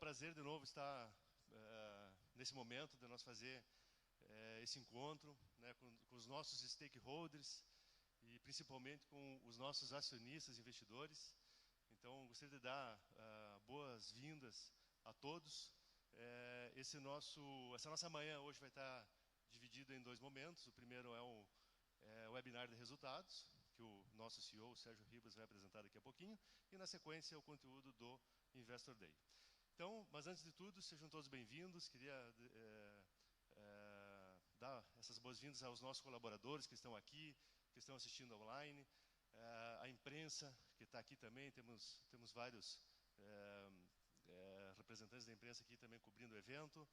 prazer de novo estar nesse momento de nós fazer esse encontro, né, com os nossos stakeholders e principalmente com os nossos acionistas e investidores. Então, gostaria de dar boas-vindas a todos. Essa nossa manhã hoje vai estar dividida em dois momentos. O primeiro é o webinar de resultados, que o nosso CEO, Sérgio Ribas, vai apresentar daqui a pouquinho, e na sequência o conteúdo do Investor Day. Então, mas antes de tudo, sejam todos bem-vindos. Queria dar essas boas-vindas aos nossos colaboradores que estão aqui, que estão assistindo online, a imprensa que está aqui também. Temos vários representantes da imprensa aqui também cobrindo o evento,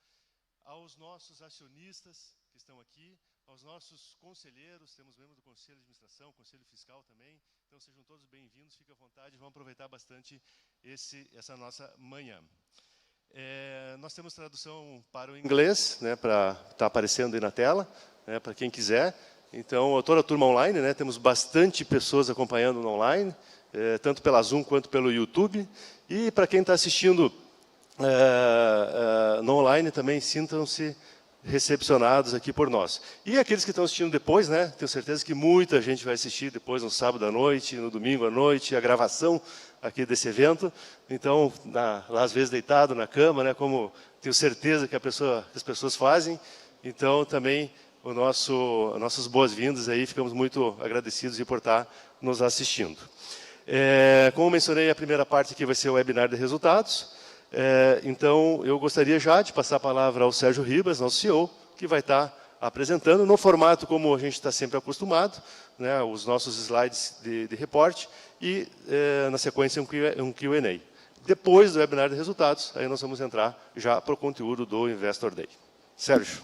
aos nossos acionistas que estão aqui, aos nossos conselheiros, temos membros do Conselho de Administração, Conselho Fiscal também. Então sejam todos bem-vindos, fiquem à vontade, vamos aproveitar bastante essa nossa manhã. Nós temos tradução para o inglês, né, para estar aparecendo aí na tela, né, para quem quiser. Então, toda a turma online, né, temos bastante pessoas acompanhando no online, tanto pela Zoom quanto pelo YouTube. E para quem está assistindo no online também, sintam-se recepcionados aqui por nós. E aqueles que estão assistindo depois, né, tenho certeza que muita gente vai assistir depois no sábado à noite, no domingo à noite, a gravação aqui desse evento. Então, lá às vezes deitado na cama, né, como tenho certeza que as pessoas fazem. Então, também nossas boas-vindas aí, ficamos muito agradecidos por estar nos assistindo. Como mencionei, a primeira parte aqui vai ser o webinar de resultados. Então, eu gostaria já de passar a palavra ao Sérgio Ribas, nosso CEO, que vai estar apresentando no formato como a gente está sempre acostumado, né, os nossos slides de reporte e, na sequência, um Q&A. Depois do webinar de resultados, aí nós vamos entrar já para o conteúdo do Investor Day. Sérgio.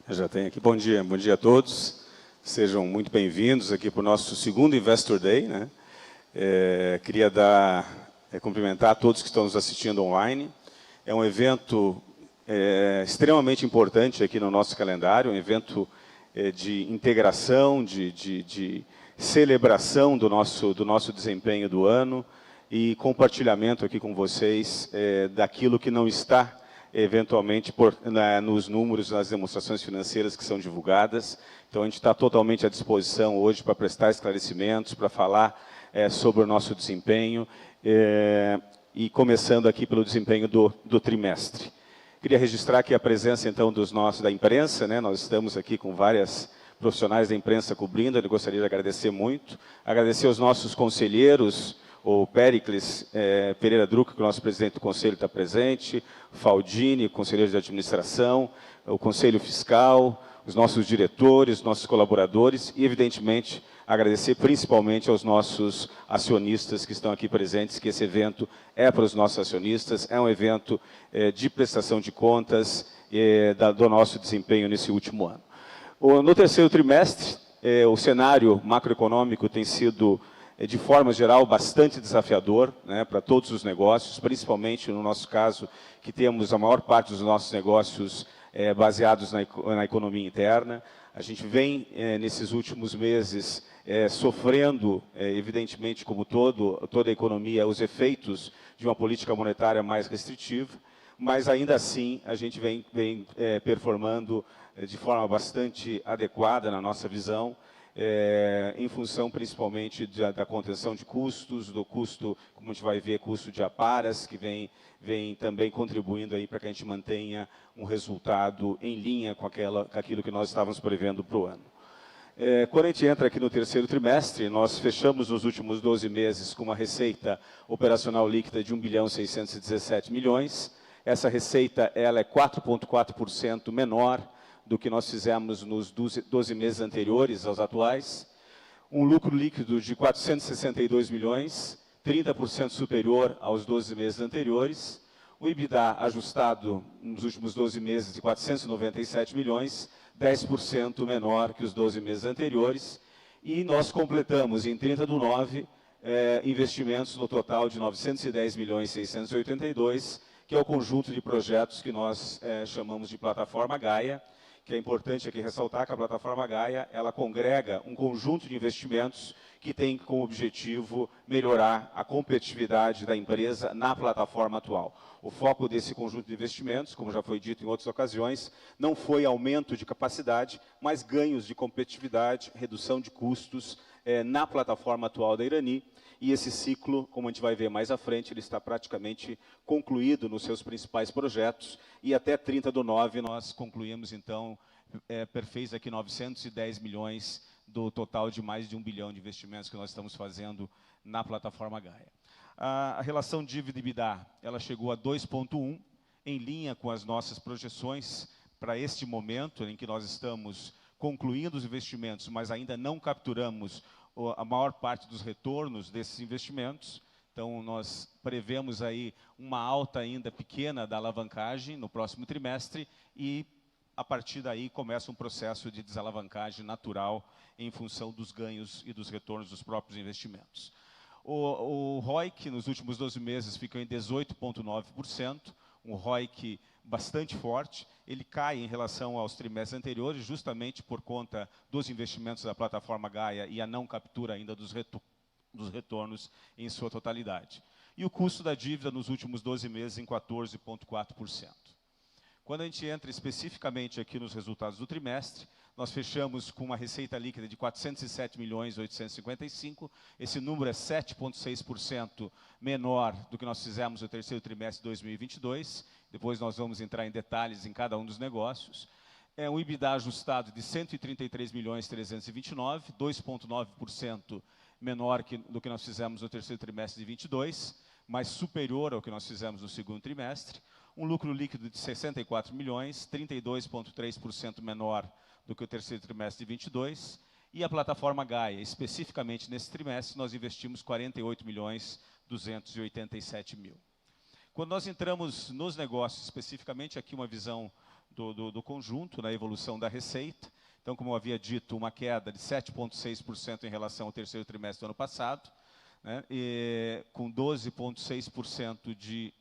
Eu já tenho aqui. Bom dia a todos. Sejam muito bem-vindos aqui para o nosso segundo Investor Day, né? Queria cumprimentar a todos que estão nos assistindo online. É um evento extremamente importante aqui no nosso calendário, um evento de integração, de celebração do nosso desempenho do ano e compartilhamento aqui com vocês daquilo que não está eventualmente nos números, nas demonstrações financeiras que são divulgadas. Então, a gente está totalmente à disposição hoje para prestar esclarecimentos, para falar sobre o nosso desempenho, e começando aqui pelo desempenho do trimestre. Queria registrar aqui a presença, então, da imprensa, né? Nós estamos aqui com várias profissionais da imprensa cobrindo, eu gostaria de agradecer muito. Agradecer aos nossos conselheiros, o Péricles Pereira Druck, que é o nosso presidente do Conselho, está presente, Faldini, conselheiro de administração, o Conselho Fiscal, os nossos diretores, nossos colaboradores e, evidentemente, agradecer principalmente aos nossos acionistas que estão aqui presentes, que esse evento é para os nossos acionistas, é um evento de prestação de contas do nosso desempenho nesse último ano. No terceiro trimestre, o cenário macroeconômico tem sido, de forma geral, bastante desafiador, né, para todos os negócios, principalmente no nosso caso, que temos a maior parte dos nossos negócios baseados na economia interna. A gente vem, nesses últimos meses, sofrendo, evidentemente, como toda a economia, os efeitos de uma política monetária mais restritiva, mas, ainda assim, a gente vem performando de forma bastante adequada na nossa visão, em função principalmente da contenção de custos, do custo, como a gente vai ver, custo de aparas, que vem também contribuindo aí para que a gente mantenha um resultado em linha com aquilo que nós estávamos prevendo para o ano. Quando a gente entra aqui no terceiro trimestre, nós fechamos nos últimos 12 meses com uma receita operacional líquida de 1.617 milhões. Essa receita ela é 4,4% menor do que nós fizemos nos 12 meses anteriores aos atuais. Um lucro líquido de 462 milhões, 30% superior aos 12 meses anteriores. O EBITDA ajustado nos últimos 12 meses de 497 milhões, 10% menor que os 12 meses anteriores. E nós completamos, em 30/9, investimentos no total de 910 milhões 682, que é o conjunto de projetos que nós chamamos de plataforma Gaia, que é importante aqui ressaltar que a plataforma Gaia, ela congrega um conjunto de investimentos que tem como objetivo melhorar a competitividade da empresa na plataforma atual. O foco desse conjunto de investimentos, como já foi dito em outras ocasiões, não foi aumento de capacidade, mas ganhos de competitividade, redução de custos na plataforma atual da Irani. E esse ciclo, como a gente vai ver mais à frente, ele está praticamente concluído nos seus principais projetos. E até 30/9 nós concluímos, então, perfez aqui 910 milhões do total de mais de 1 bilhão de investimentos que nós estamos fazendo na plataforma Gaia. A relação dívida-EBITDA, ela chegou a 2,1, em linha com as nossas projeções para este momento em que nós estamos concluindo os investimentos, mas ainda não capturamos a maior parte dos retornos desses investimentos. Então, nós prevemos aí uma alta ainda pequena da alavancagem no próximo trimestre e, a partir daí, começa um processo de desalavancagem natural em função dos ganhos e dos retornos dos próprios investimentos. O ROIC, nos últimos 12 meses, ficou em 18,9%, um ROIC bastante forte. Ele cai em relação aos trimestres anteriores, justamente por conta dos investimentos da plataforma Gaia e a não captura ainda dos retornos em sua totalidade. E o custo da dívida nos últimos 12 meses em 14,4%. Quando a gente entra especificamente aqui nos resultados do trimestre, nós fechamos com uma receita líquida de 407.855. Esse número é 7,6% menor do que nós fizemos no terceiro trimestre de 2022. Depois nós vamos entrar em detalhes em cada um dos negócios. É um EBITDA ajustado de 133.329, 2,9% menor do que nós fizemos no terceiro trimestre de 22, mas superior ao que nós fizemos no segundo trimestre. Um lucro líquido de 64 milhões, 32,3% menor do que o terceiro trimestre de 22. E a plataforma Gaia, especificamente nesse trimestre, nós investimos 48.287.000. Quando nós entramos nos negócios, especificamente aqui uma visão do conjunto, na evolução da receita. Então, como eu havia dito, uma queda de 7,6% em relação ao terceiro trimestre do ano passado, né, e com 12,6% de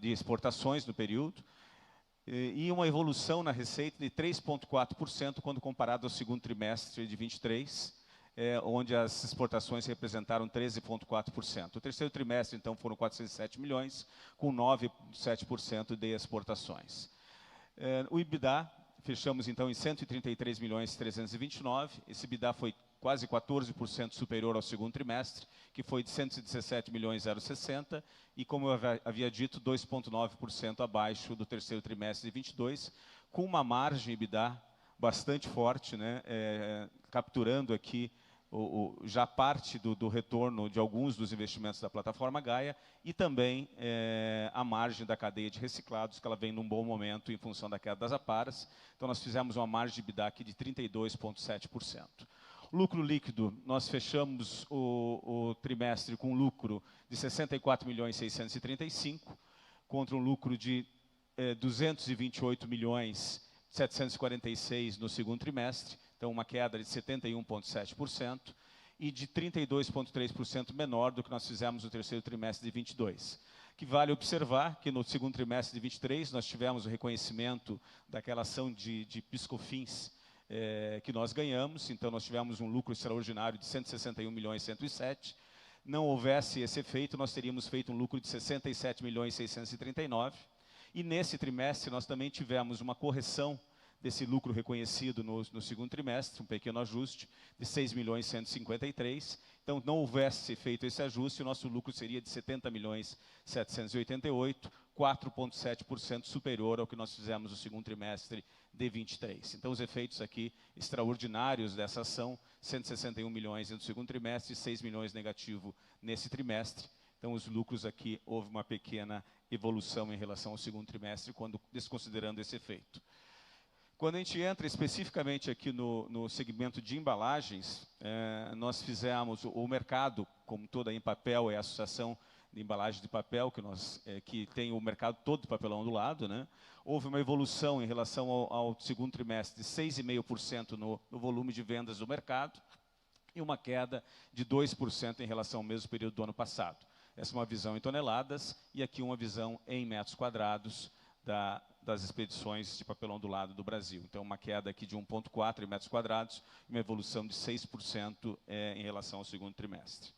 exportações no período, e uma evolução na receita de 3,4% quando comparado ao segundo trimestre de 23, onde as exportações representaram 13,4%. O terceiro trimestre, então, foram 407 milhões, com 9,7% de exportações. O EBITDA, fechamos, então, em 133.329. Esse EBITDA foi quase 14% superior ao segundo trimestre, que foi de 117.060, e, como eu havia dito, 2,9% abaixo do terceiro trimestre de 22, com uma margem EBITDA bastante forte, né, capturando aqui já parte do retorno de alguns dos investimentos da plataforma Gaia e também a margem da cadeia de reciclados, que ela vem num bom momento em função da queda das aparas. Então, nós fizemos uma margem de EBITDA aqui de 32,7%. Lucro líquido, nós fechamos o trimestre com um lucro de 64.635, contra um lucro de 228.746 no segundo trimestre, então uma queda de 71,7% e de 32,3% menor do que nós fizemos no terceiro trimestre de 22. Que vale observar que no segundo trimestre de 23 nós tivemos o reconhecimento daquela ação de PiscoFins que nós ganhamos, então nós tivemos um lucro extraordinário de 161.107. Não houvesse esse efeito, nós teríamos feito um lucro de 67.639. E nesse trimestre nós também tivemos uma correção desse lucro reconhecido no segundo trimestre, um pequeno ajuste de 6.153. Então, não houvesse feito esse ajuste, o nosso lucro seria de 70.788, 4,7% superior ao que nós fizemos no segundo trimestre de 23. Então, os efeitos aqui extraordinários dessa ação, 161 milhões no segundo trimestre e 6 milhões negativo nesse trimestre. Então, os lucros aqui, houve uma pequena evolução em relação ao segundo trimestre, desconsiderando esse efeito. Quando a gente entra especificamente aqui no segmento de embalagens, nós fizemos o mercado, como toda em papel, é a Associação de Embalagens de Papel, que tem o mercado todo de papelão do lado, né? Houve uma evolução em relação ao segundo trimestre de 6,5% no volume de vendas do mercado e uma queda de 2% em relação ao mesmo período do ano passado. Essa é uma visão em toneladas e aqui uma visão em metros quadrados das expedições de papel ondulado do Brasil. Então, uma queda aqui de 1,4 em metros quadrados, uma evolução de 6% em relação ao segundo trimestre.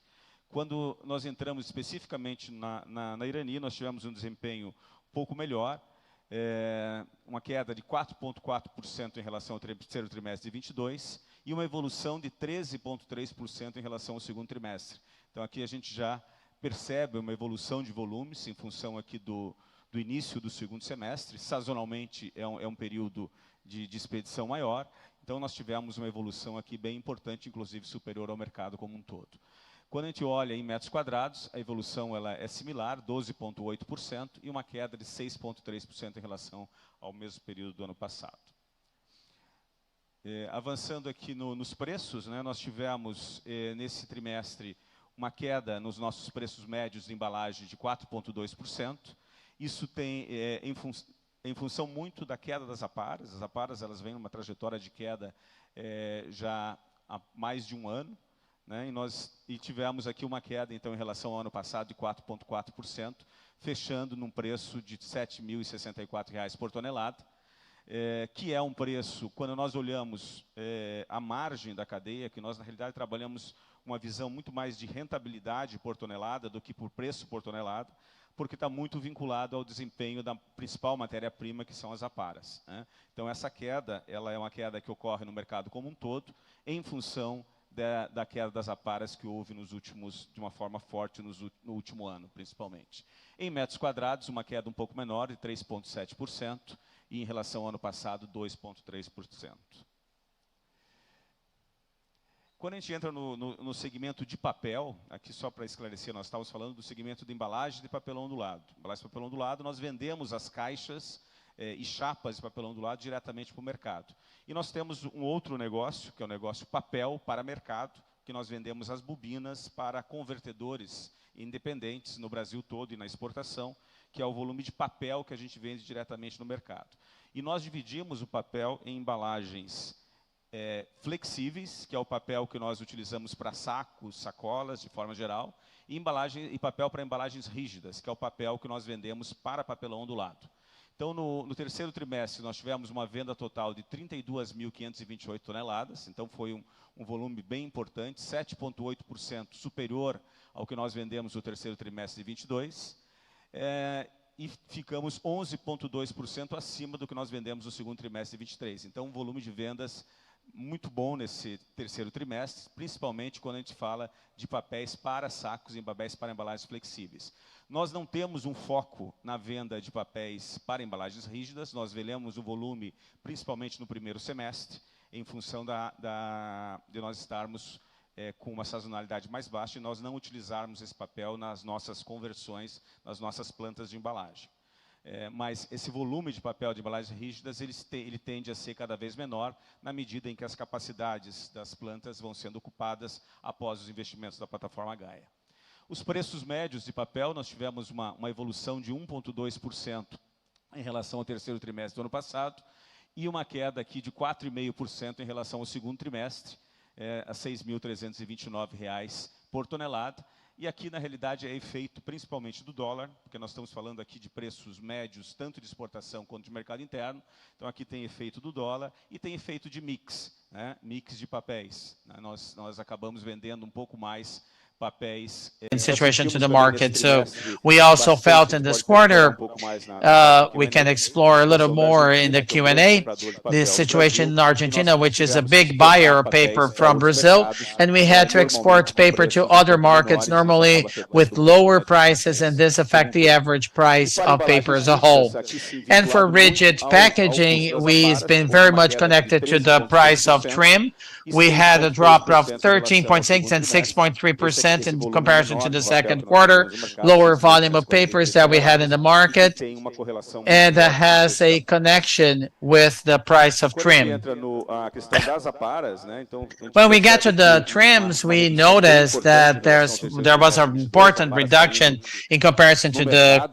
Quando nós entramos especificamente na Irani, nós tivemos um desempenho um pouco melhor, uma queda de 4,4% em relação ao terceiro trimestre de 22 e uma evolução de 13,3% em relação ao segundo trimestre. Então, aqui a gente já percebe uma evolução de volumes em função aqui do início do segundo semestre. Sazonalmente, é um período de expedição maior. Então, nós tivemos uma evolução aqui bem importante, inclusive superior ao mercado como um todo. Quando a gente olha em metros quadrados, a evolução ela é similar, 12,8%, e uma queda de 6,3% em relação ao mesmo período do ano passado. Avançando aqui nos preços, né, nós tivemos, nesse trimestre, uma queda nos nossos preços médios de embalagem de 4,2%. Isso tem, em função muito da queda das aparas. As aparas elas vêm numa trajetória de queda já há mais de um ano. Né, e tivemos aqui uma queda, então, em relação ao ano passado, de 4,4%, fechando num preço de R$ 7.064 por tonelada, que é um preço, quando nós olhamos a margem da cadeia, que nós, na realidade, trabalhamos uma visão muito mais de rentabilidade por tonelada do que por preço por tonelada, porque está muito vinculado ao desempenho da principal matéria-prima, que são as aparas. Né? Então, essa queda ela é uma queda que ocorre no mercado como um todo, em função da queda das aparas que houve de uma forma forte no último ano, principalmente. Em metros quadrados, uma queda um pouco menor, de 3,7%, e em relação ao ano passado, 2,3%. Quando a gente entra no segmento de papel, aqui só para esclarecer, nós estávamos falando do segmento de embalagem de papel ondulado. Embalagem de papel ondulado, nós vendemos as caixas e chapas de papel ondulado diretamente para o mercado. E nós temos um outro negócio, que é o negócio papel para mercado, que nós vendemos as bobinas para convertedores independentes no Brasil todo e na exportação, que é o volume de papel que a gente vende diretamente no mercado. E nós dividimos o papel em embalagens flexíveis, que é o papel que nós utilizamos para sacos, sacolas, de forma geral, e papel para embalagens rígidas, que é o papel que nós vendemos para papelão ondulado. Então, no terceiro trimestre, nós tivemos uma venda total de 32.528 toneladas, então foi um volume bem importante, 7,8% superior ao que nós vendemos no terceiro trimestre de 22, e ficamos 11,2% acima do que nós vendemos no segundo trimestre de 23. Então, um volume de vendas muito bom nesse terceiro trimestre, principalmente quando a gente fala de papéis para sacos e papéis para embalagens flexíveis. Nós não temos um foco na venda de papéis para embalagens rígidas, nós vendemos o volume principalmente no primeiro semestre, em função de nós estarmos com uma sazonalidade mais baixa e nós não utilizarmos esse papel nas nossas conversões, nas nossas plantas de embalagem. Mas esse volume de papel de embalagens rígidas, ele tende a ser cada vez menor, na medida em que as capacidades das plantas vão sendo ocupadas após os investimentos da plataforma Gaia. Os preços médios de papel, nós tivemos uma evolução de 1,2% em relação ao terceiro trimestre do ano passado, e uma queda aqui de 4,5% em relação ao segundo trimestre, a R$ 6.329 por tonelada. E aqui, na realidade, é efeito principalmente do dólar, porque nós estamos falando aqui de preços médios, tanto de exportação quanto de mercado interno. Então, aqui tem efeito do dólar e tem efeito de mix, né? Mix de papéis. Né? Nós acabamos vendendo um pouco mais papéis. Situation to the market. So we also felt in this quarter, we can explore a little more in the Q&A, the situation in Argentina, which is a big buyer of paper from Brazil, and we had to export paper to other markets, normally with lower prices, and this affect the average price of paper as a whole. And for rigid packaging, we've been very much connected to the price of trim. We had a drop of 13.6 and 6.3% in comparison to the second quarter, lower volume of papers that we had in the market, and that has a connection with the price of trim. When we get to the trims, we noticed that there was an important reduction in comparison to the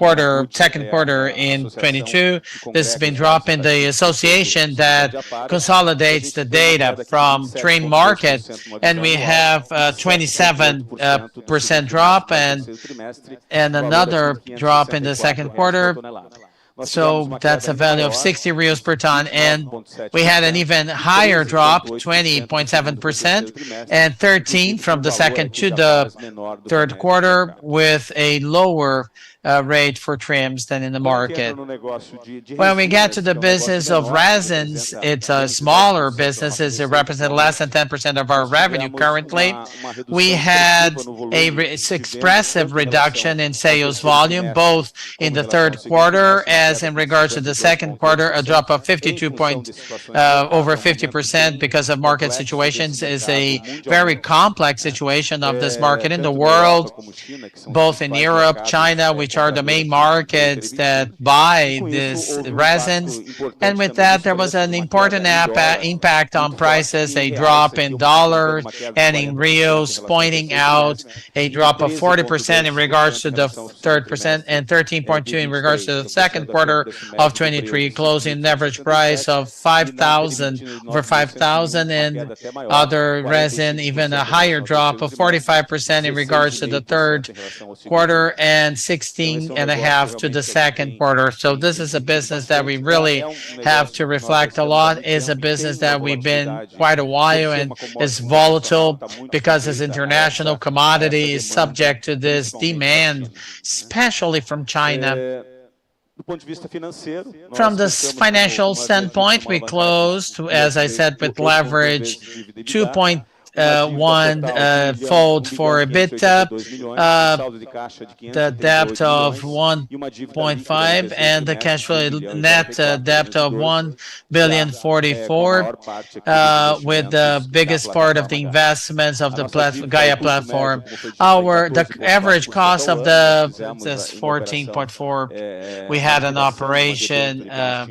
second quarter in 22. This has been dropping. The association that consolidates the data from trim market, and we have 27% drop and another drop in the second quarter. So that's a value of 60 reais per ton. And we had an even higher drop, 20.7%, and 13 from the second to the third quarter, with a lower rate for trims than in the market. When we get to the business of resins, it's a smaller business. It represents less than 10% of our revenue currently. We had a expressive reduction in sales volume, both in the third quarter as in regards to the second quarter, a drop of over 50% because of market situations. Is a very complex situation of this market in the world, both in Europe, China, which are the main markets that buy these resins. And with that, there was an important impact on prices, a drop in dollars and in reals, pointing out a drop of 40% in regards to the third percent and 13.2% in regards to the second quarter of 23, closing average price of 5,000 over 5,000, and other resin even a higher drop of 45% in regards to the third quarter and 16.5% to the second quarter. So this is a business that we really have to reflect a lot. Is a business that we've been quite a while and is volatile because it's international commodity, is subject to this demand, especially from China. From this financial standpoint, we closed, as I said, with leverage 2.1 fold for EBITDA, the debt of 1.5, and the cash flow net debt of 1,044,000,000, with the biggest part of the investments of the Gaia platform. The average cost of this 14.4. We had an operation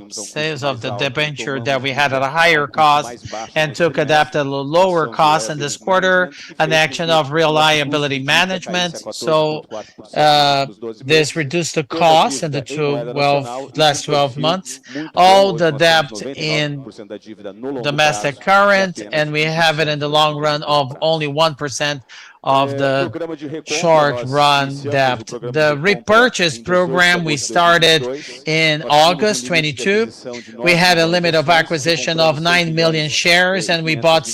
sales of the debenture that we had at a higher cost and took adapt at a lower cost in this quarter, an action of reliability management. So this reduced the cost in the last 12 months. All the debt in domestic current, and we have it in the long run of only 1% of the short run debt. The repurchase program we started in August 22. We had a limit of acquisition of 9 million shares, and we bought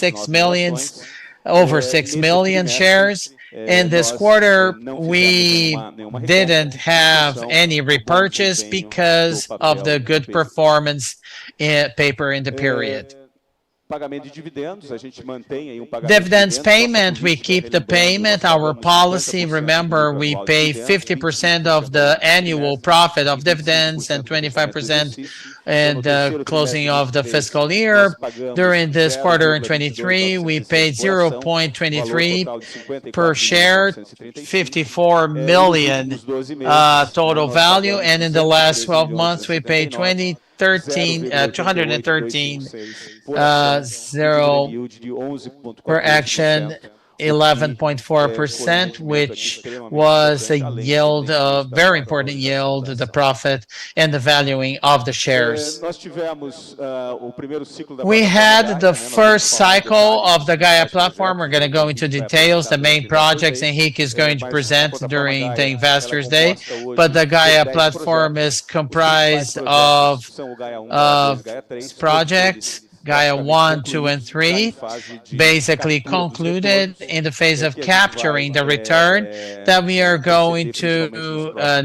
over 6 million shares. In this quarter, we didn't have any repurchase because of the good performance paper in the period. Dividends payment, we keep the payment. Our policy, remember, we pay 50% of the annual profit of dividends and 25% in the closing of the fiscal year. During this quarter in 23, we paid 0.23 per share, 54 million total value. And in the last 12 months, we paid 213.0 per action, 11.4%, which was a yield, a very important yield, the profit and the valuing of the shares. We had the first cycle of the Gaia platform. We're going to go into details, the main projects Henrique is going to present during the Investors Day. But the Gaia platform is comprised of projects. Gaia 1, 2, and 3 basically concluded in the phase of capturing the return that we are going to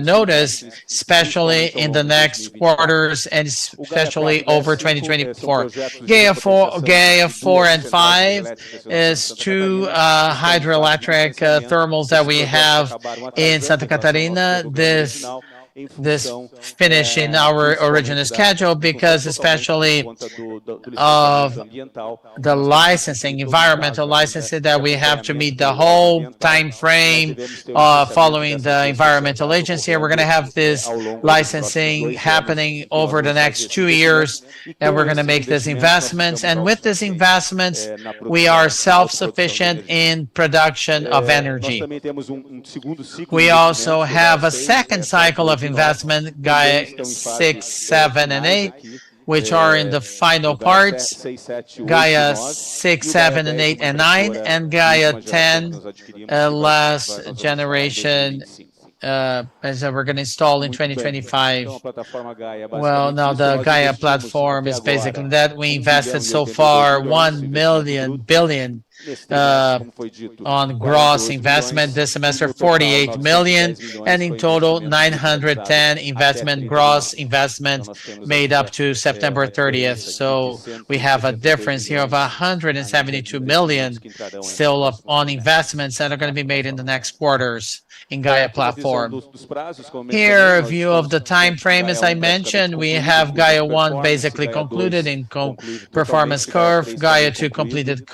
notice, especially in the next quarters and especially over 2024. Gaia 4 and 5 is 2 hydroelectric thermals that we have in Santa Catarina. This finish in our original schedule because especially of the licensing, environmental licensing, that we have to meet the whole time frame following the environmental agency. We're going to have this licensing happening over the next 2 years, and we're going to make these investments. And with these investments, we are self-sufficient in production of energy. We also have a second cycle of investment, Gaia 6, 7, and 8, which are in the final parts. Gaia 6, 7, and 8, and 9, and Gaia 10, last generation as we're going to install in 2025. Well, now the Gaia platform is basically that. We invested so far 1 billion on gross investment this semester, 48 million, and in total 910 gross investment made up to September 30th. So we have a difference here of 172 million still on investments that are going to be made in the next quarters in Gaia platform. Here, a view of the time frame, as I mentioned, we have Gaia 1 basically concluded in performance curve, Gaia 2 concluded,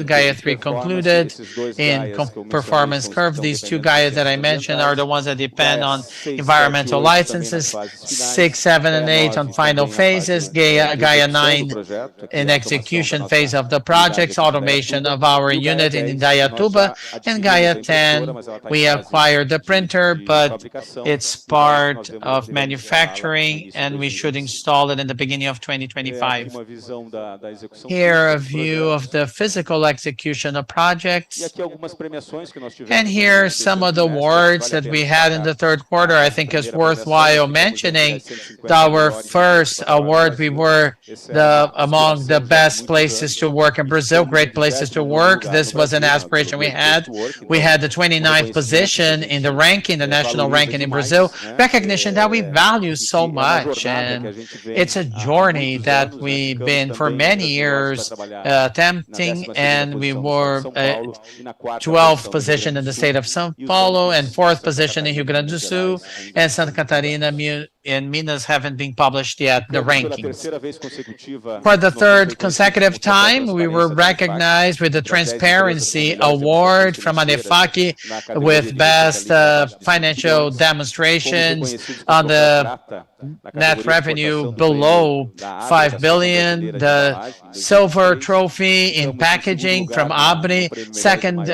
Gaia 3 concluded in performance curve. These two Gaias that I mentioned are the ones that depend on environmental licenses, 6, 7, and 8 on final phases, Gaia 9 in execution phase of the projects, automation of our unit in Indaiatuba, and Gaia 10, we acquired the printer, but it's part of manufacturing, and we should install it in the beginning of 2025. Here, a view of the physical execution of projects. And here, some of the awards that we had in the third quarter, I think is worthwhile mentioning. Our first award, we were among the best places to work in Brazil, great places to work. This was an aspiration we had. We had the 29th position in the ranking, the national ranking in Brazil, recognition that we value so much. And it's a journey that we've been for many years attempting, and we were 12th position in the state of São Paulo and 4th position in Rio Grande do Sul, and Santa Catarina and Minas haven't been published yet, the rankings. For the third consecutive time, we were recognized with the Transparency Award from ANEFAC with best financial demonstrations on the net revenue below 5 billion, the silver trophy in packaging from ABRE, second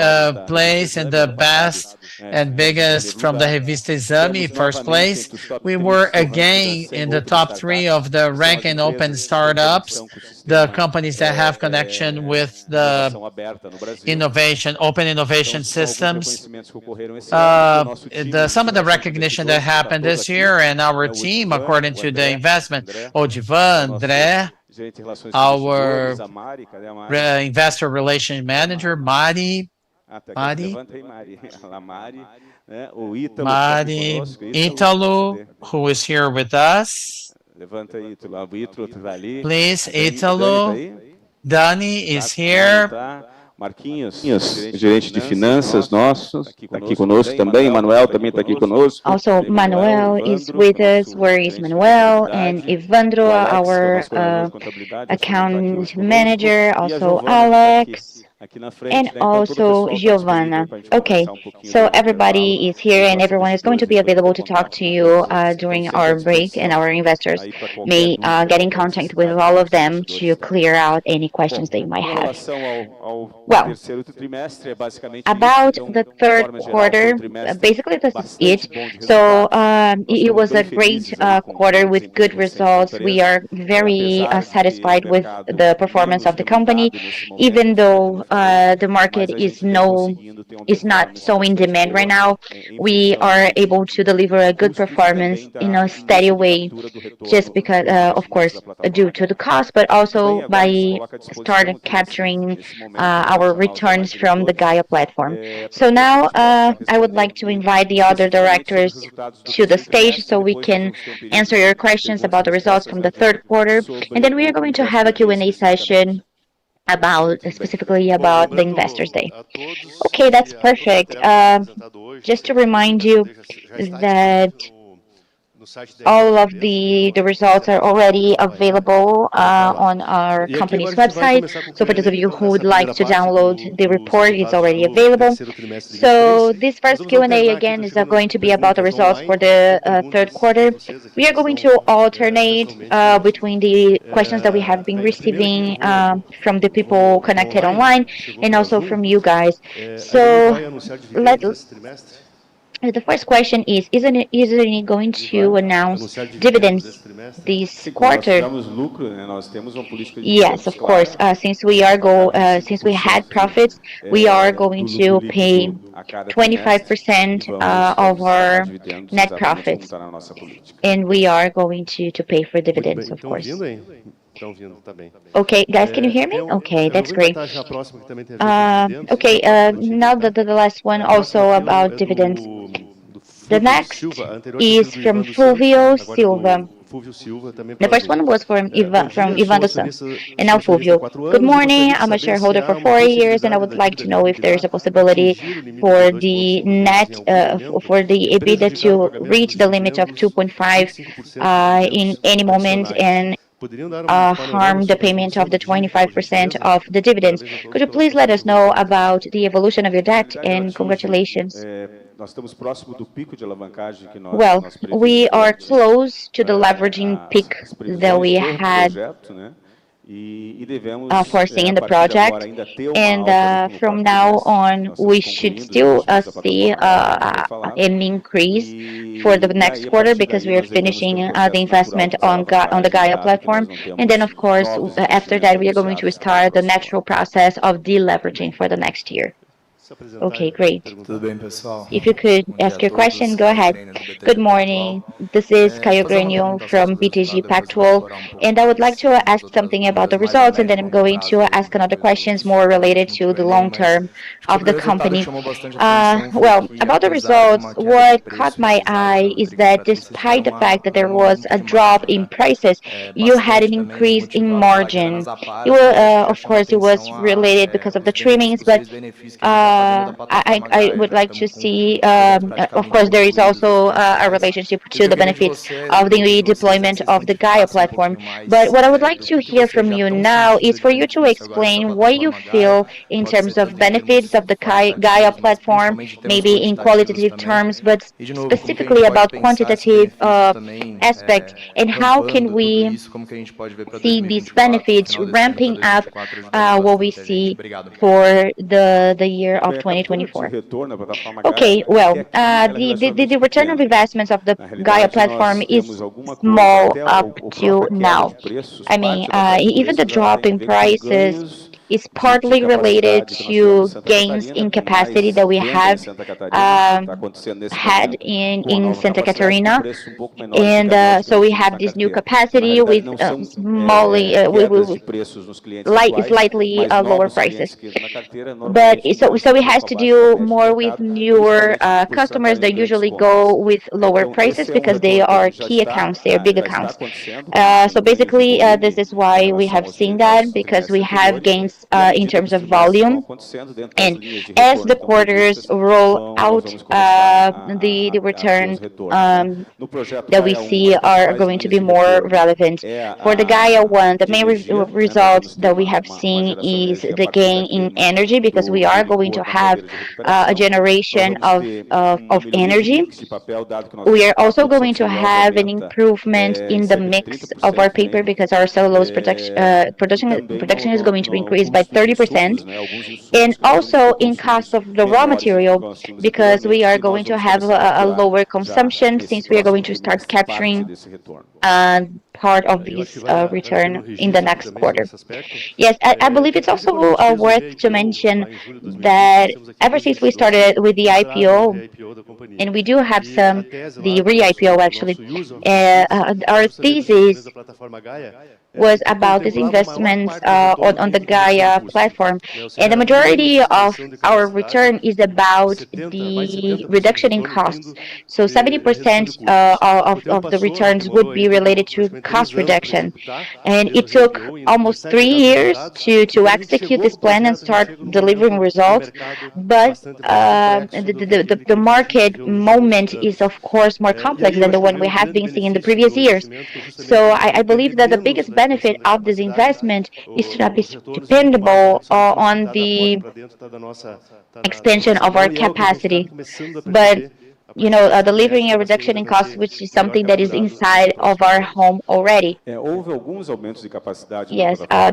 place, and the best and biggest from the Revista Exame, first place. We were again in the top 3 of the ranking open startups, the companies that have connection with the open innovation systems. Some of the recognition that happened this year, and our team, according to the investment, Odivan, André, our investor relations manager, Mari, Ítalo, who is here with us. Please, Ítalo. Dani is here. Marquinhos, gerente de finanças nosso, está aqui conosco também. Manuel também está aqui conosco. Also, Manuel is with us. Where is Manuel? And Evandro, our account manager. Also, Alex. And also Giovanna. Okay, so everybody is here and everyone is going to be available to talk to you during our break, and our investors may get in contact with all of them to clear out any questions they might have. Well, about the third quarter, basically this is it. So it was a great quarter with good results. We are very satisfied with the performance of the company, even though the market is not so in demand right now. We are able to deliver a good performance in a steady way, just because, of course, due to the cost, but also by starting capturing our returns from the Gaia platform. So now I would like to invite the other directors to the stage so we can answer your questions about the results from the third quarter, and then we are going to have a Q&A session specifically about the Investors Day. Okay, that's perfect. Just to remind you that all of the results are already available on our company's website. So for those of you who would like to download the report, it's already available. So this first Q&A again is going to be about the results for the third quarter. We are going to alternate between the questions that we have been receiving from the people connected online and also from you guys. So The first question is Irani going to announce dividends this quarter? Yes, of course. Since we had profits, we are going to pay 25% of our net profits, and we are going to pay for dividends, of course. Okay, guys, can you hear me? Okay, that's great. Okay, now the last one also about dividends. The next is from Fulvio Silva. The first one was from Ivan dos Santos, and now Fulvio. Good morning, I'm a shareholder for 4 years, and I would like to know if there is a possibility for the for the EBITDA to reach the limit of 2.5 in any moment, and harm the payment of the 25% of the dividends. Could you please let us know about the evolution of your debt, and congratulations. Well, we are close to the leveraging peak that we had foreseen in the project, and from now on we should still see an increase for the next quarter, because we are finishing the investment on the Gaia platform, and then of course after that we are going to start the natural process of deleveraging for the next year. Okay, great. If you could ask your question, go ahead. Good morning. This is Caio Granio from BTG Pactual, and I would like to ask something about the results, and then I'm going to ask another questions more related to the long term of the company. Well, about the results, what caught my eye is that despite the fact that there was a drop in prices, you had an increase in margin. Of course, it was related because of the trimmings, but I would like to see, of course, there is also a relationship to the benefits of the deployment of the Gaia platform. But what I would like to hear from you now is for you to explain what you feel in terms of benefits of the Gaia platform, maybe in qualitative terms, but specifically about quantitative aspects, and how can we see these benefits ramping up what we see for the year of 2024. Okay, well, the return of investments of the Gaia platform is small up to now. I mean, even the drop in prices is partly related to gains in capacity that we have had in Santa Catarina, and so we have this new capacity with slightly lower prices. But so it has to do more with newer customers that usually go with lower prices because they are key accounts, they are big accounts. So basically, this is why we have seen that, because we have gains in terms of volume, and as the quarters roll out, the return that we see are going to be more relevant. For the Gaia one, the main result that we have seen is the gain in energy, because we are going to have a generation of energy. We are also going to have an improvement in the mix of our paper, because our cellulose production is going to increase by 30%, and also in cost of the raw material, because we are going to have a lower consumption since we are going to start capturing part of this return in the next quarter. Yes, I believe it's also worth to mention that ever since we started with the IPO, and we do have the re-IPO actually, our thesis was about this investment on the Gaia platform, and the majority of our return is about the reduction in costs. So 70% of the returns would be related to cost reduction, and it took almost 3 years to execute this plan and start delivering results. But the market moment is of course more complex than the one we have been seeing in the previous years. So I believe that the biggest benefit of this investment is to not be dependable on the expansion of our capacity, but delivering a reduction in costs, which is something that is inside of our home already. Yes,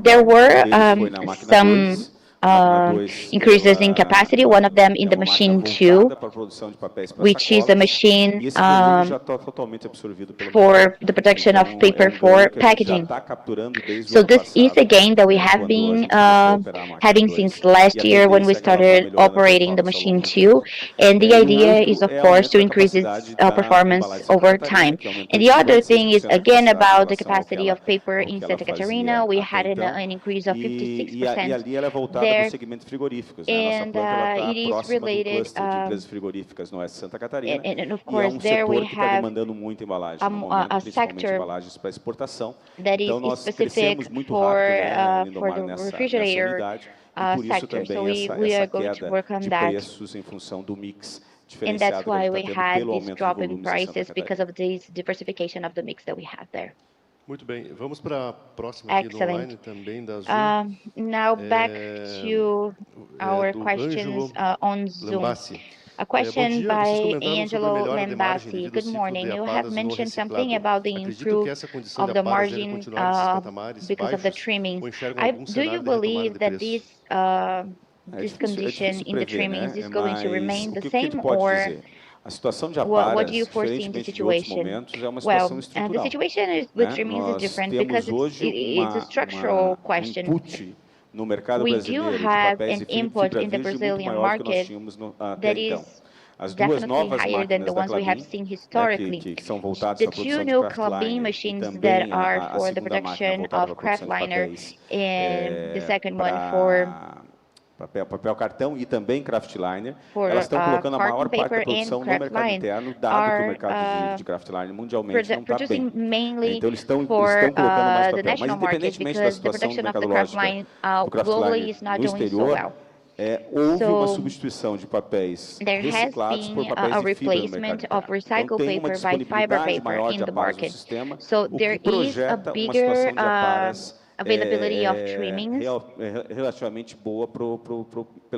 there were some increases in capacity. One of them in the machine 2, which is a machine for the production of paper for packaging. So this is a gain that we have been having since last year when we started operating the machine 2. And the idea is, of course, to increase its performance over time. And the other thing is, again, about the capacity of paper in Santa Catarina. We had an increase of 56% there, and it is related, and of course, there we have a sector that is specific for the refrigerator sector. So we are going to work on that. And that's why we had this drop in prices, because of this diversification of the mix that we have there. Muito bem, vamos para a próxima aqui no online também da Zoom. Now back to our questions on Zoom. A question by Angelo Lambassi. Good morning. You have mentioned something about the improvement of the margin because of the trimming. Do you believe that this condition in the trimmings is going to remain the same, or what do you foresee in the situation? Well, the situation with trimmings is different because it's a structural question. We do have an input in the Brazilian market that is definitely higher than the ones we have seen historically. The two new Klabin machines that are for the production of kraftliner, and the second one for papel cartão e também kraftliner, elas estão colocando a maior parte da produção no mercado interno, dado que o mercado de kraftliner mundialmente não está bem. Então eles estão colocando mais papel, mas independentemente da situação mercadológica do kraftliner no exterior, houve uma substituição de papéis reciclados por papéis de fibra no mercado interno. Então tem uma disponibilidade maior de aparelhos no sistema, o que projeta uma situação de aparelhos availability of trimmings, relativamente boa pelo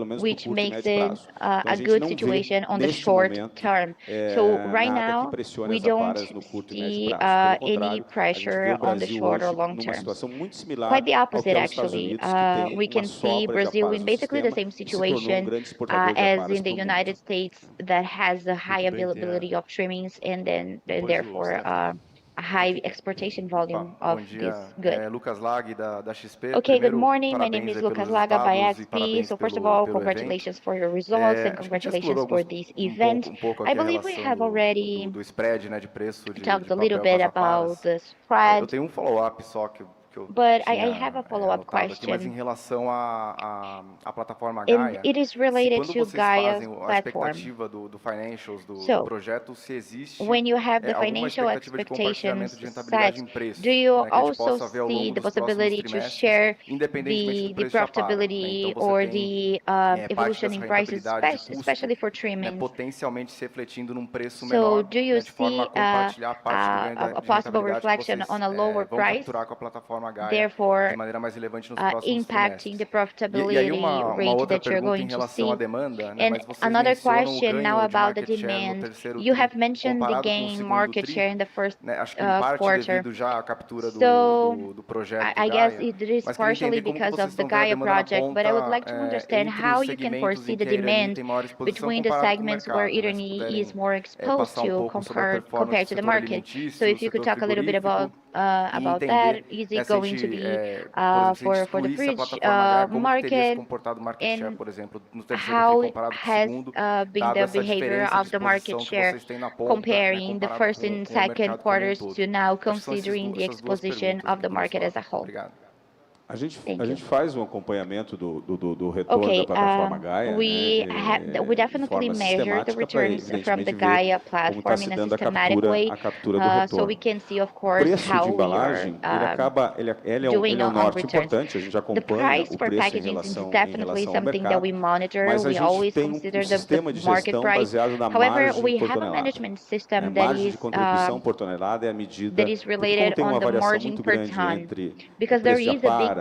menos which makes it a good situation on the short term. So right now we don't see any pressure on the short or long term. Quite the opposite, actually. We can see Brazil in basically the same situation as in the United States, that has a high availability of trimmings, and therefore a high exportation volume of this good. Okay, good morning. My name is Lucas Laga by XP. So first of all, congratulations for your results and congratulations for this event. I believe we have already talked a little bit about the spread. But I have a follow-up question. And it is related to Gaia's platform. So, when you have the financial expectations set, do you also see the possibility to share the profitability or the evolution in prices, especially for trimmings? So, do you see a possible reflection on a lower price, therefore impacting the profitability rate that you're going to see? And another question now about the demand. You have mentioned the gain market share in the first quarter. So I guess it is partially because of the Gaia project, but I would like to understand how you can foresee the demand between the segments where Irani is more exposed to compared to the market. So if you could talk a little bit about that. Is it going to be for the fridge market, and how has been the behavior of the market share comparing the first and second quarters to now, considering the exposition of the market as a whole? A gente faz acompanhamento do retorno da plataforma Gaia. We definitely measure the returns from the Gaia platform in a systematic way, so we can see, of course, how we are doing on returns. The price for packaging is definitely something that we monitor. We always consider the market price. However, we have a management system that is related on the margin per ton, because there is a big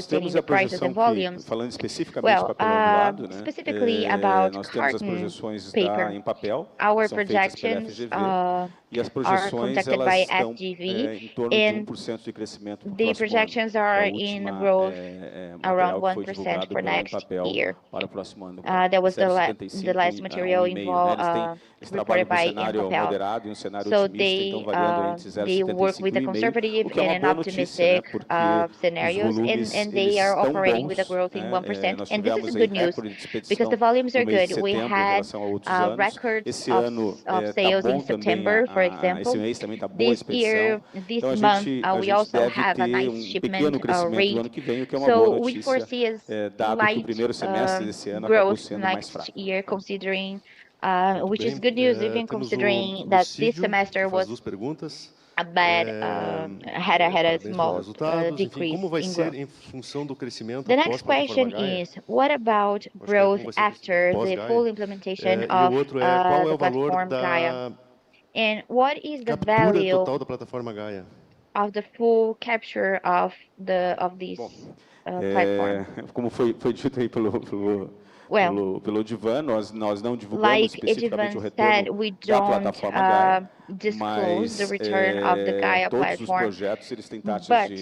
sustaining the prices and volumes. Falando especificamente de Well, papel ondulado, né? specifically about Nós temos as carton projeções paper. em papel, Our são feitas pela projections FGV, e as are projeções conducted elas by estão FGV, em torno de and 1% de crescimento para o the próximo ano. projections are A in última growth material around que foi 1% divulgado for pela next Papel year. para o próximo ano. That was the the last material reported by Empapel. So they work with a conservative and an optimistic scenarios, and they are operating with a growth in 1%. And this is good news because the volumes are good. We had records of sales in September, for example. This year, this month, we also have a nice shipment rate. So we foresee a slight growth next year, considering, which is good news, even considering that this semester was a bad, had a small decrease in growth. The next question is, what about growth after the full implementation of the platform Gaia? And what is the value of the full capture of this platform? Well, like Edivan said, we don't disclose the return of the Gaia platform, but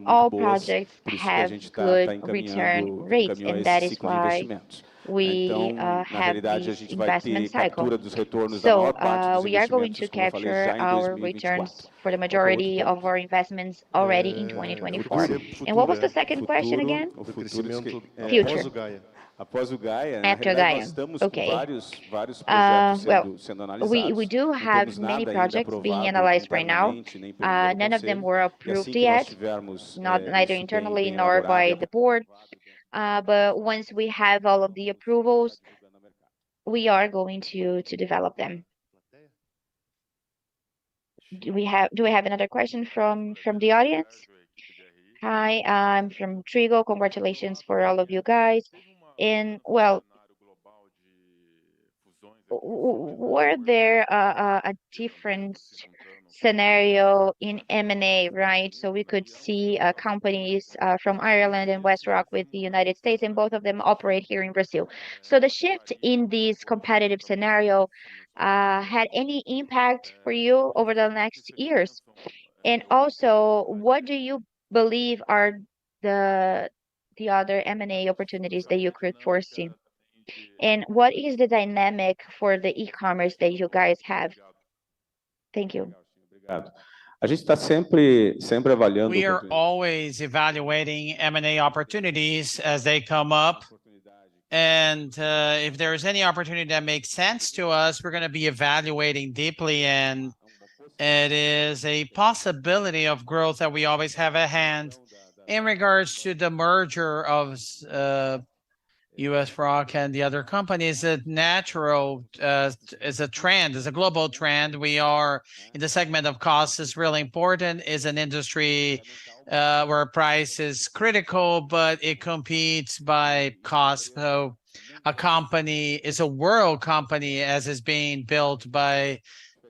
all projects have good return rates, and that is why we have this investment cycle. So we are going to capture our returns for the majority of our investments already in 2024. And what was the second question again? Future. After Gaia. Okay. Well, we do have many projects being analyzed right now. None of them were approved yet, neither internally nor by the board. But once we have all of the approvals, we are going to develop them. Do we have another question from the audience? Hi, I'm from Trigo. Congratulations for all of you guys. And well, were there a different scenario in M&A, right? So we could see companies from Ireland and West Rock with the United States, and both of them operate here in Brazil. So the shift in this competitive scenario had any impact for you over the next years? And also, what do you believe are the other M&A opportunities that you could foresee? And what is the dynamic for the e-commerce that you guys have? Thank you. We are always evaluating M&A opportunities as they come up. And if there is any opportunity that makes sense to us, we're going to be evaluating deeply. And it is a possibility of growth that we always have at hand. In regards to the merger of US Rock and the other companies, a natural is a trend, is a global trend. We are in the segment of costs is really important, is an industry where price is critical, but it competes by cost. So a company is a world company as is being built by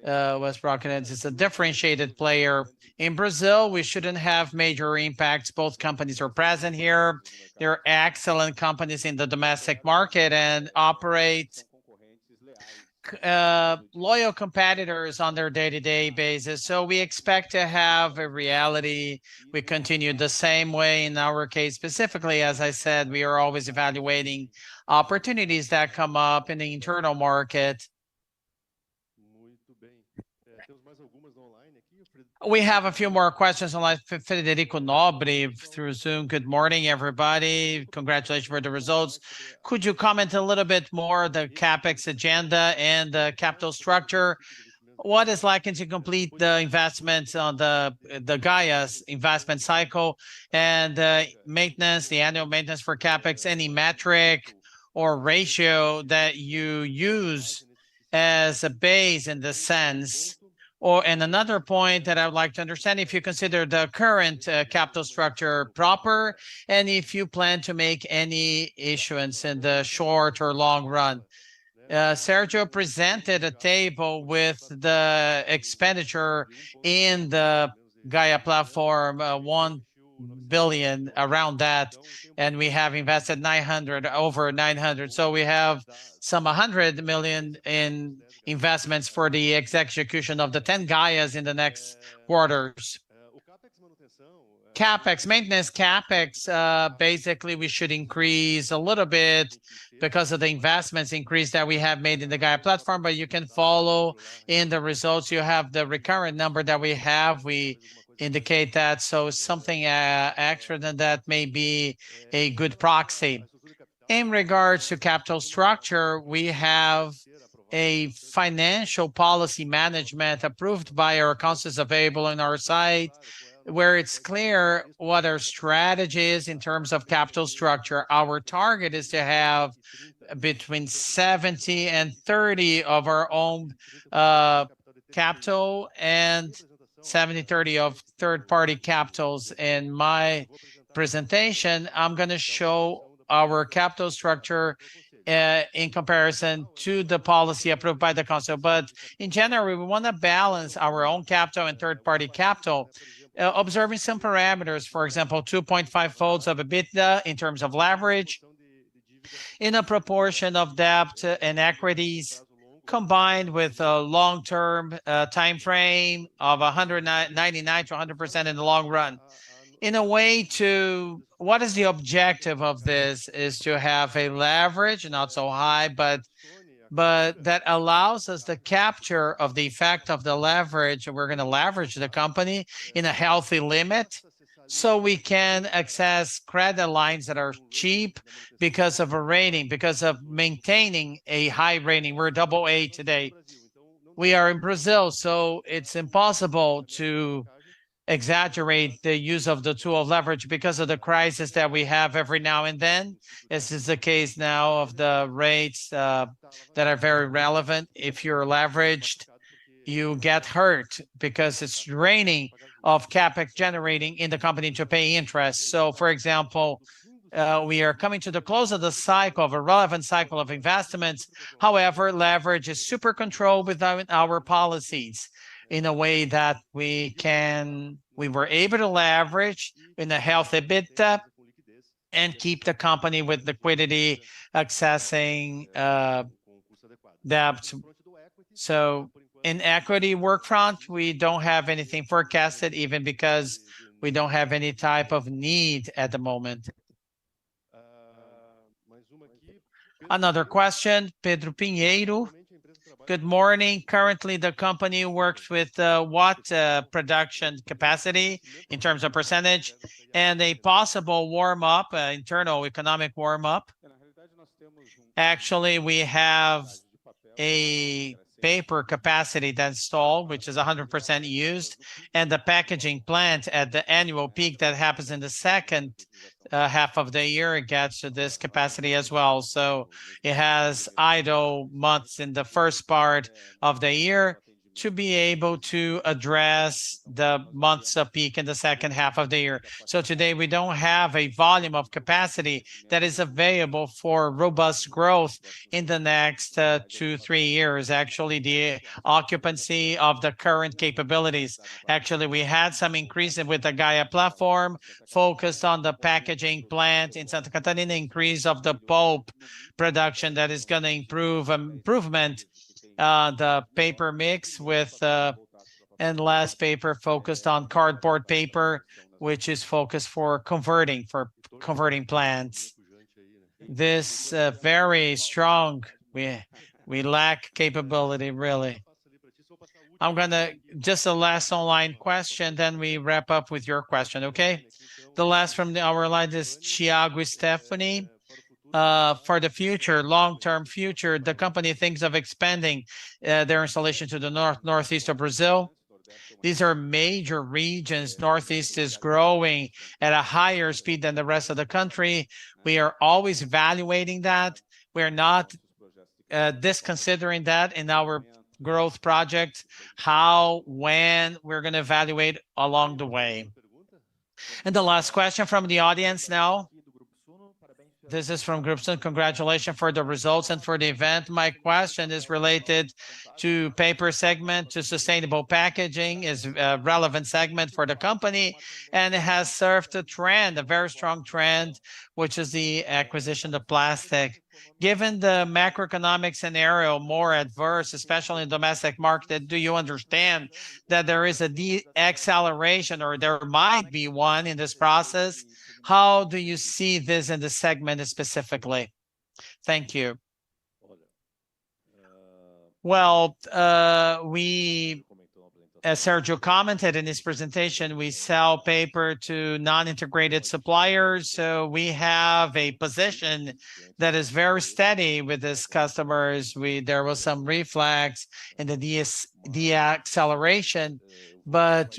West Rock, and it's a differentiated player. In Brazil, we shouldn't have major impacts. Both companies are present here. They're excellent companies in the domestic market and operate loyal competitors on their day-to-day basis. So we expect to have a reality. We continue the same way in our case. Specifically, as I said, we are always evaluating opportunities that come up in the internal market. We have a few more questions online. Federico Nobri through Zoom. Good morning, everybody. Congratulations for the results. Could you comment a little bit more the CapEx agenda and the capital structure? What is likely to complete the investments on the Gaia's investment cycle and maintenance, the annual maintenance for CapEx? Any metric or ratio that you use as a base in the sense? And another point that I would like to understand, if you consider the current capital structure proper, and if you plan to make any issuance in the short or long run. Sergio presented a table with the expenditure in the Gaia platform, 1 billion around that, and we have invested over 900. So we have some 100 million in investments for the execution of the 10 Gaias in the next quarters. CapEx, maintenance CapEx, basically we should increase a little bit because of the investments increase that we have made in the Gaia platform, but you can follow in the results. You have the recurrent number that we have. We indicate that, so something extra than that may be a good proxy. In regards to capital structure, we have a financial policy management approved by our councils available on our site, where it's clear what our strategy is in terms of capital structure. Our target is to have between 70 and 30 of our own capital and 70-30 of third-party capitals. In my presentation, I'm going to show our capital structure in comparison to the policy approved by the council. But in general, we want to balance our own capital and third-party capital, observing some parameters, for example, 2.5 folds of EBITDA in terms of leverage, in a proportion of debt and equities, combined with a long-term time frame of 199 to 100% in the long run. In a way to, what is the objective of this is to have a leverage, not so high, but that allows us the capture of the effect of the leverage. We're going to leverage the company in a healthy limit so we can access credit lines that are cheap because of a rating, because of maintaining a high rating. We're AA today. We are in Brazil, so it's impossible to exaggerate the use of the tool of leverage because of the crisis that we have every now and then. This is the case now of the rates that are very relevant. If you're leveraged, you get hurt because it's draining of CapEx generating in the company to pay interest. So, for example, we are coming to the close of the cycle, of a relevant cycle of investments. However, leverage is super controlled within our policies, in a way that we were able to leverage in a healthy EBITDA and keep the company with liquidity accessing debt. So in equity work front, we don't have anything forecasted, even because we don't have any type of need at the moment. Another question, Pedro Pinheiro. Good morning. Currently, the company works with what production capacity in terms of percentage, and a possible warm-up, internal economic warm-up? Actually, we have a paper capacity that's installed, which is 100% used, and the packaging plant at the annual peak that happens in the second half of the year, it gets to this capacity as well. So it has idle months in the first part of the year to be able to address the months of peak in the second half of the year. So today we don't have a volume of capacity that is available for robust growth in the next 2-3 years. Actually, the occupancy of the current capabilities. Actually, we had some increase with the Gaia platform, focused on the packaging plant in Santa Catarina, increase of the pulp production that is going to improvement the paper mix with and less paper focused on cardboard paper, which is focused for converting plants. This very strong. We lack capability, really. I'm gonna just a last online question, then we wrap up with your question, okay? The last from our line is Thiago Stephanie. For the future, long-term future, the company thinks of expanding their installation to the northeast of Brazil. These are major regions. Northeast is growing at a higher speed than the rest of the country. We are always evaluating that. We're not disconsidering that in our growth project. How, when, we're going to evaluate along the way. And the last question from the audience now. This is from Group Sun. Congratulations for the results and for the event. My question is related to paper segment, to sustainable packaging, is a relevant segment for the company, and it has served a trend, a very strong trend, which is the acquisition of plastic. Given the macroeconomic scenario more adverse, especially in domestic market, do you understand that there is a deceleration or there might be one in this process? How do you see this in the segment specifically? Thank you. Well, as Sergio commented in his presentation, we sell paper to non-integrated suppliers. So we have a position that is very steady with these customers. There was some reflex in the deacceleration, but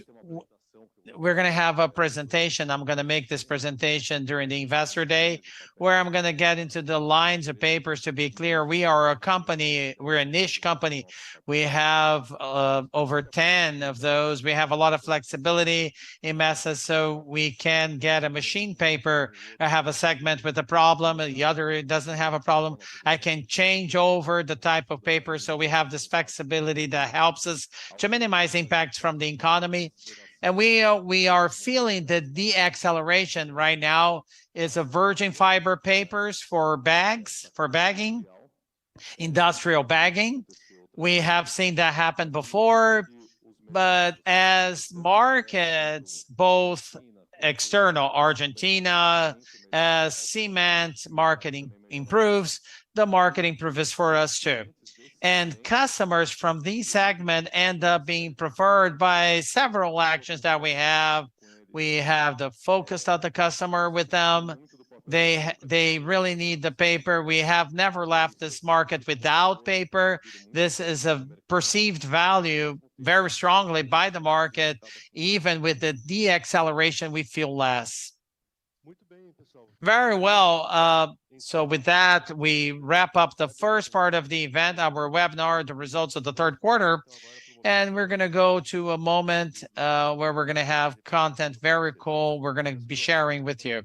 we're going to have a presentation. I'm going to make this presentation during the Investor Day, where I'm going to get into the lines of papers. To be clear, we are a company, we're a niche company. We have over 10 of those. We have a lot of flexibility in masses, so we can get a machine paper. I have a segment with a problem, the other doesn't have a problem. I can change over the type of paper, so we have this flexibility that helps us to minimize impacts from the economy. And we are feeling that the acceleration right now is a virgin fiber papers for bags, for bagging, industrial bagging. We have seen that happen before, but as markets, both external, Argentina, as cement marketing improves, the market improves for us too. And customers from these segment end up being preferred by several actions that we have. We have the focus of the customer with them. They really need the paper. We have never left this market without paper. This is a perceived value very strongly by the market. Even with the deacceleration, we feel less. Very well. So with that, we wrap up the first part of the event, our webinar, the results of the third quarter. And we're going to go to a moment where we're going to have content very cool. We're going to be sharing with you.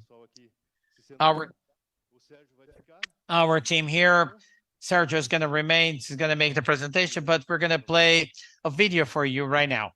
Our team here, Sergio is going to remain, he's going to make the presentation, but we're going to play a video for you right now.